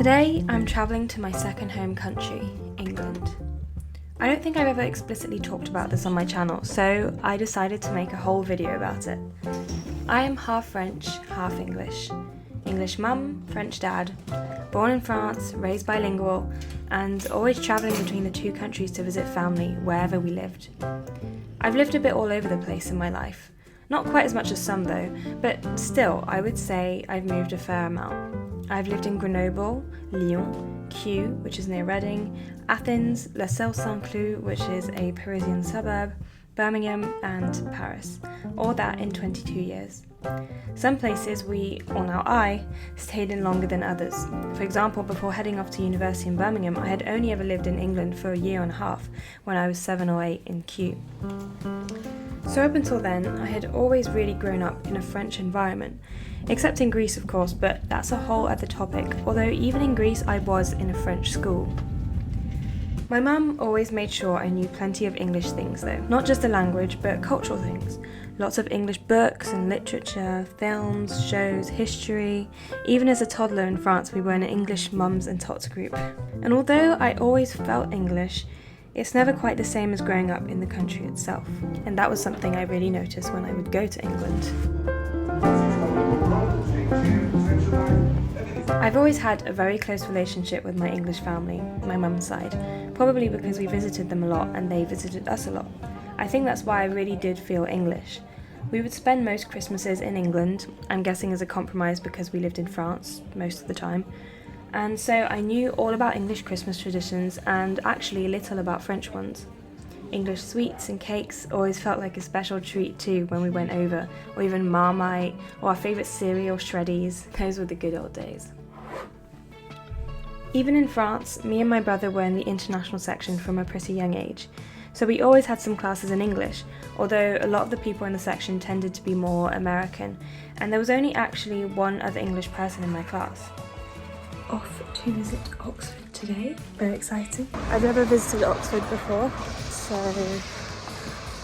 Today, I'm travelling to my second home country, England. I don't think I've ever explicitly talked about this on my channel, so I decided to make a whole video about it. I am half French, half English. English mum, French dad, born in France, raised bilingual, and always travelling between the two countries to visit family wherever we lived. I've lived a bit all over the place in my life. Not quite as much as some though, but still, I would say I've moved a fair amount. I've lived in Grenoble, Lyon, Kew, which is near Reading, Athens, La Celle-Saint-Cloud, which is a Parisian suburb, Birmingham, and Paris. All that in 22 years. Some places I, stayed in longer than others. For example, before heading off to university in Birmingham, I had only ever lived in England for a year and a half, when I was 7 or 8 in Kew. So up until then, I had always really grown up in a French environment, except in Greece of course, but that's a whole other topic, although even in Greece I was in a French school. My mum always made sure I knew plenty of English things though, not just the language, but cultural things. Lots of English books and literature, films, shows, history. Even as a toddler in France, we were in an English mums and tots group. And although I always felt English, it's never quite the same as growing up in the country itself. And that was something I really noticed when I would go to England. I've always had a very close relationship with my English family, my mum's side, probably because we visited them a lot and they visited us a lot. I think that's why I really did feel English. We would spend most Christmases in England, I'm guessing as a compromise because we lived in France most of the time. And so I knew all about English Christmas traditions and actually a little about French ones. English sweets and cakes always felt like a special treat too when we went over, or even Marmite, or our favourite cereal, Shreddies. Those were the good old days. Even in France, me and my brother were in the international section from a pretty young age, so we always had some classes in English, although a lot of the people in the section tended to be more American, and there was only actually one other English person in my class. Off to visit Oxford today, very exciting. I've never visited Oxford before, so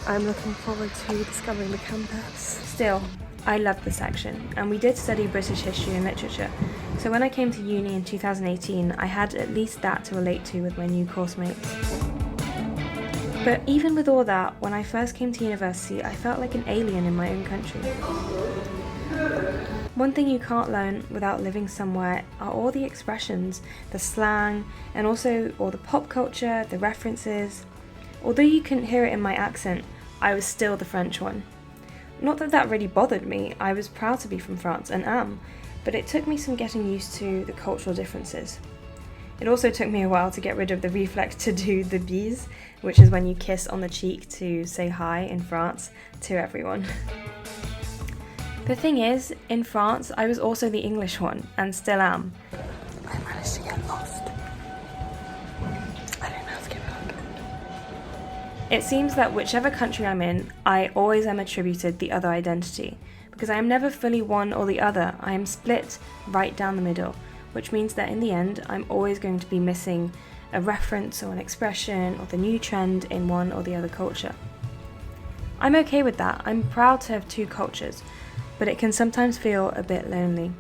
I'm looking forward to discovering the campus. Still, I loved the section, and we did study British history and literature, so when I came to uni in 2018, I had at least that to relate to with my new course mates. But even with all that, when I first came to university, I felt like an alien in my own country. One thing you can't learn without living somewhere are all the expressions, the slang, and also all the pop culture, the references. Although you couldn't hear it in my accent, I was still the French one. Not that that really bothered me, I was proud to be from France and am, but it took me some getting used to the cultural differences. It also took me a while to get rid of the reflex to do the bise, which is when you kiss on the cheek to say hi in France to everyone. The thing is, in France, I was also the English one, and still am. I managed to get lost. I don't know how to get back. It seems that whichever country I'm in, I always am attributed the other identity, because I am never fully one or the other, I am split right down the middle, which means that in the end, I'm always going to be missing a reference or an expression or the new trend in one or the other culture. I'm okay with that, I'm proud to have two cultures, but it can sometimes feel a bit lonely.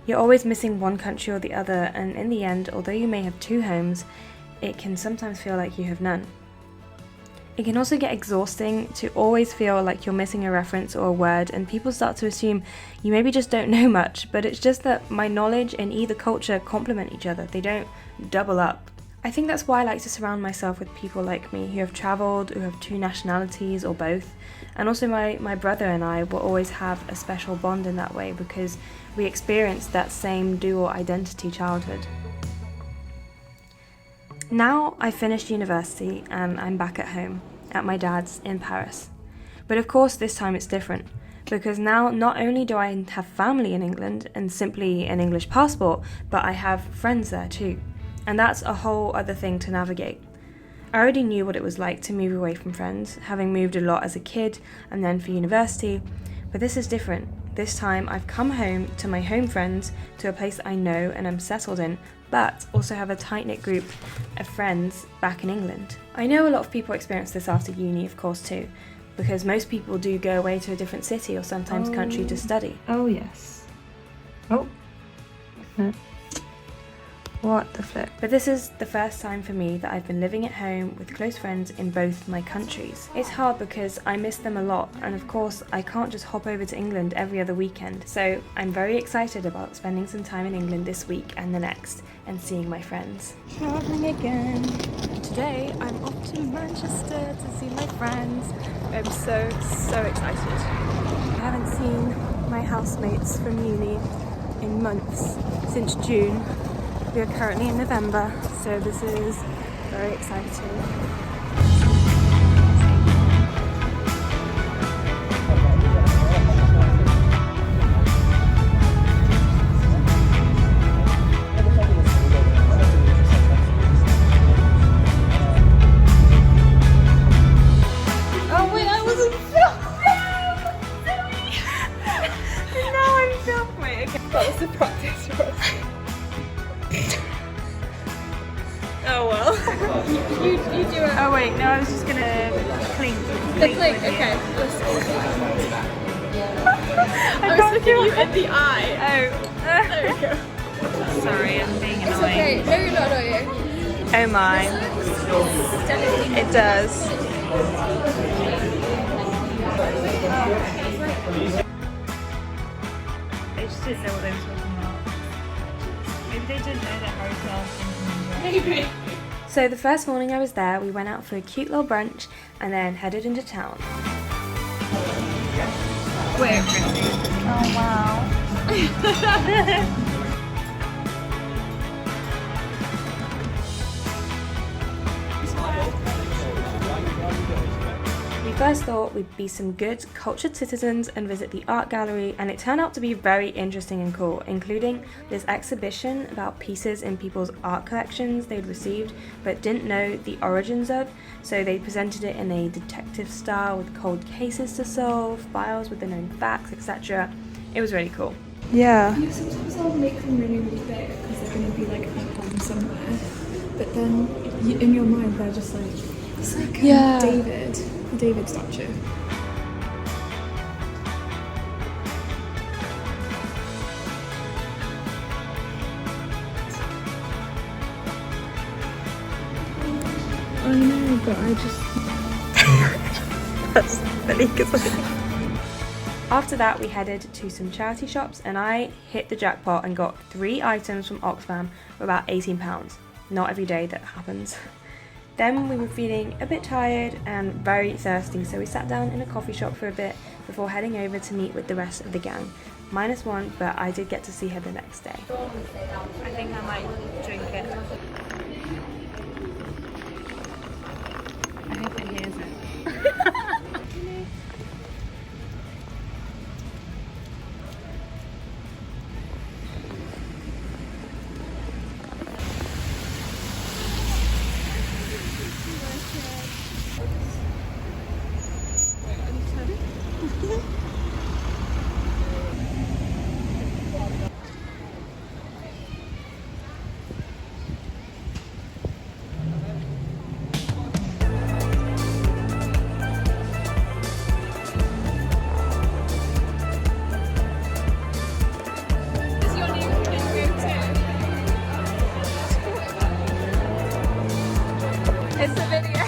You're always missing one country or the other, and in the end, although you may have two homes, it can sometimes feel like you have none. It can also get exhausting to always feel like you're missing a reference or a word, and people start to assume you maybe just don't know much, but it's just that my knowledge in either culture complement each other, they don't double up. I think that's why I like to surround myself with people like me who have travelled, who have two nationalities or both. And also my brother and I will always have a special bond in that way because we experienced that same dual identity childhood. Now I finished university and I'm back at home, at my dad's in Paris. But of course this time it's different, because now not only do I have family in England and simply an English passport, but I have friends there too. And that's a whole other thing to navigate. I already knew what it was like to move away from friends, having moved a lot as a kid and then for university, but this is different. This time I've come home to my home friends, to a place I know and I'm settled in, but also have a tight-knit group of friends back in England. I know a lot of people experience this after uni of course too, because most people do go away to a different city or sometimes country to study. Oh yes. Oh. What the flip? But this is the first time for me that I've been living at home with close friends in both my countries. It's hard because I miss them a lot, and of course I can't just hop over to England every other weekend. So I'm very excited about spending some time in England this week and the next and seeing my friends. Traveling again. Today I'm off to Manchester to see my friends. I'm so excited. I haven't seen my housemates from uni in months, since June. We are currently in November, so this is very exciting. Oh wait, I wasn't filming! Now I'm filming! Okay. That was a practice run. Oh well. you do it. Oh wait, no, I was just gonna clink. The clink, okay. I was looking you in the eye. Oh. There we go. Sorry, I'm being annoying. It's okay. No, you're not annoying. Oh my. It does. They just didn't know what they were talking about. Maybe they didn't know that Harry Styles. Maybe. So the first morning I was there, we went out for a cute little brunch and then headed into town. Wait. Oh wow. We first thought we'd be some good cultured citizens and visit the art gallery, and it turned out to be very interesting and cool, including this exhibition about pieces in people's art collections they'd received but didn't know the origins of, so they presented it in a detective style with cold cases to solve, files with the known facts, etc. It was really cool. Yeah. You know, sometimes I'll make them really big because they're going to be like up on somewhere, but then in your mind they're just like, it's like David statue. I know, but I just... That's funny because After that we headed to some charity shops and I hit the jackpot and got 3 items from Oxfam for about £18. Not every day that happens. Then we were feeling a bit tired and very thirsty, so we sat down in a coffee shop for a bit before heading over to meet with the rest of the gang. -1, but I did get to see her the next day. I think I might drink it. I hope it hears it. It's a video.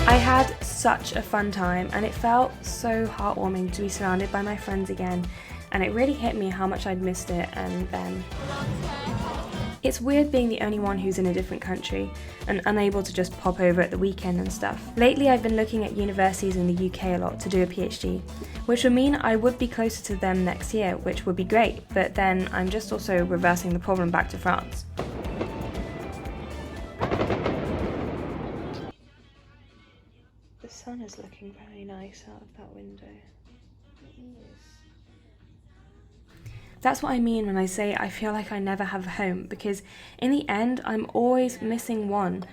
I had such a fun time and it felt so heartwarming to be surrounded by my friends again, and it really hit me how much I'd missed it and them. It's weird being the only one who's in a different country and unable to just pop over at the weekend and stuff. Lately I've been looking at universities in the UK a lot to do a PhD, which would mean I would be closer to them next year, which would be great, but then I'm just also reversing the problem back to France. The sun is looking very nice out of that window. It is. That's what I mean when I say I feel like I never have a home, because in the end I'm always missing one,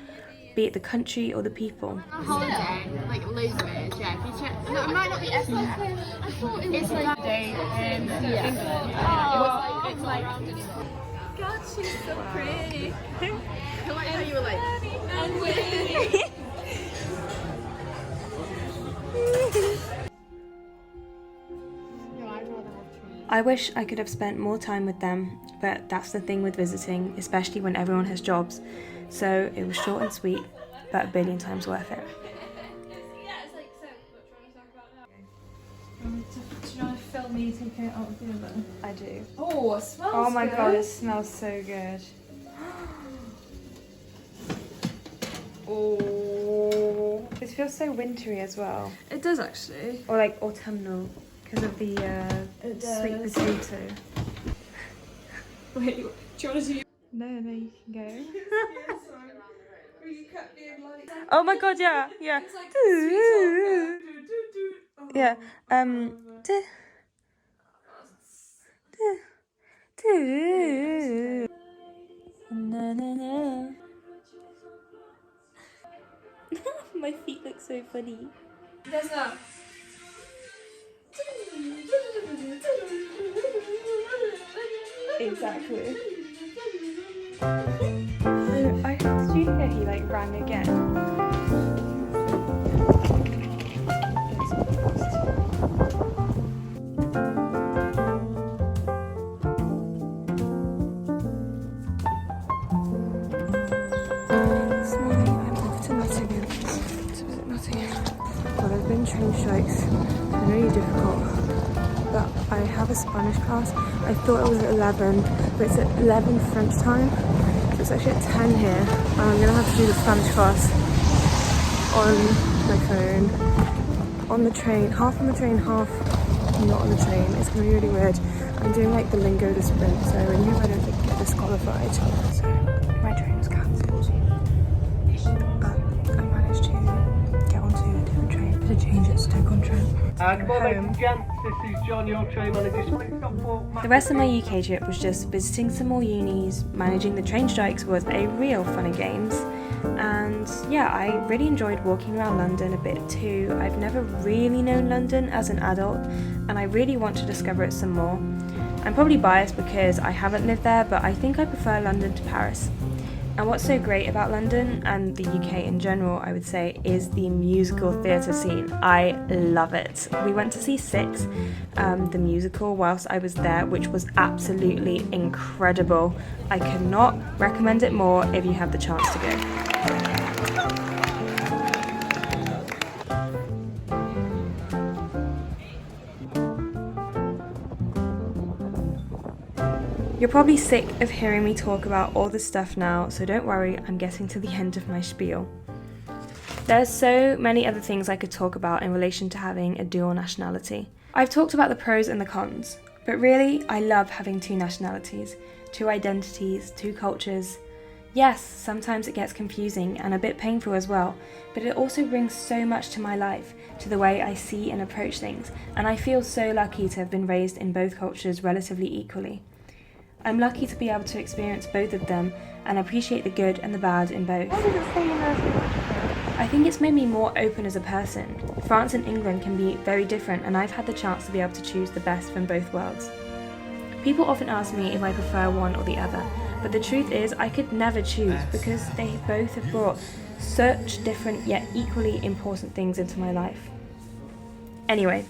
be it the country or the people. On holiday, like loads of it, yeah. If you check, no, it might not be everywhere. I thought it was like a day in England. Oh, it's like, God, she's so pretty. I like how you were like, and witty. I wish I could have spent more time with them, but that's the thing with visiting, especially when everyone has jobs. So it was short and sweet, but a billion times worth it. Do you want to film me taking it out of the oven? I do. Oh, it smells Oh my good. god, it smells so good. Oh, this feels so wintry as well. It does actually. Or like autumnal, because of the sweet potato. Wait, do you want to do? No, you can go. You kept being like. Oh my god, yeah. It's like sweet Yeah. My feet look so funny. There's a. Exactly. Did you hear he like rang again? This morning I'm off to Nottingham. So is it Nottingham? Well, there's been train strikes. It's been really difficult. But I have a Spanish class. I thought it was at 11, but it's at 11 French time. So it's actually at 10 here. And I'm gonna have to do the Spanish class on my phone. On the train, half on the train, half not on the train. It's gonna be really weird. I'm doing like the lingo to sprint, so I hope I don't get disqualified. So my train was cancelled. But I managed to get onto a different train to change it to Stoke-on-Trent. Good morning, ladies and gents. This is John, your train manager. The rest of my UK trip was just visiting some more unis. Managing the train strikes was a real fun and games. And yeah, I really enjoyed walking around London a bit too. I've never really known London as an adult, and I really want to discover it some more. I'm probably biased because I haven't lived there, but I think I prefer London to Paris. And what's so great about London and the UK in general, I would say, is the musical theatre scene. I love it. We went to see Six, the musical, whilst I was there, which was absolutely incredible. I could not recommend it more if you have the chance to go. You're probably sick of hearing me talk about all this stuff now, so don't worry, I'm getting to the end of my spiel. There's so many other things I could talk about in relation to having a dual nationality. I've talked about the pros and the cons, but really, I love having two nationalities, two identities, two cultures. Yes, sometimes it gets confusing and a bit painful as well, but it also brings so much to my life, to the way I see and approach things, and I feel so lucky to have been raised in both cultures relatively equally. I'm lucky to be able to experience both of them and appreciate the good and the bad in both. I think it's made me more open as a person. France and England can be very different, and I've had the chance to be able to choose the best from both worlds. People often ask me if I prefer one or the other, but the truth is I could never choose because they both have brought such different yet equally important things into my life. Anyway,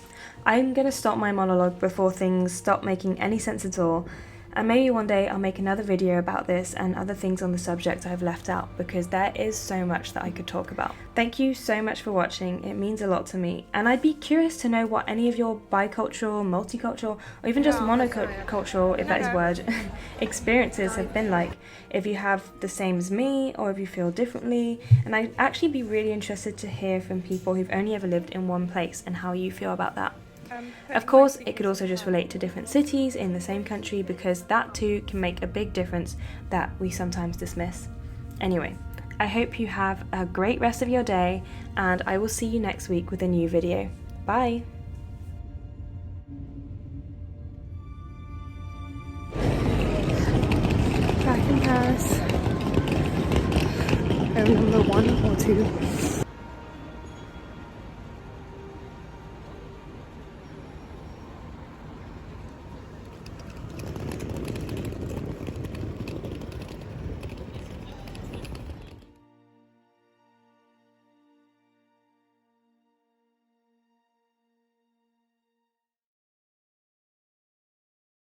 I'm going to stop my monologue before things stop making any sense at all. And maybe one day I'll make another video about this and other things on the subject I've left out, because there is so much that I could talk about. Thank you so much for watching, it means a lot to me. And I'd be curious to know what any of your bicultural, multicultural, or even just monocultural, if that is a word, experiences have been like. If you have the same as me, or if you feel differently. And I'd actually be really interested to hear from people who've only ever lived in one place and how you feel about that. Of course, it could also just relate to different cities in the same country, because that too can make a big difference that we sometimes dismiss. Anyway, I hope you have a great rest of your day, and I will see you next week with a new video. Bye! Back in Paris. Home number 1 or 2.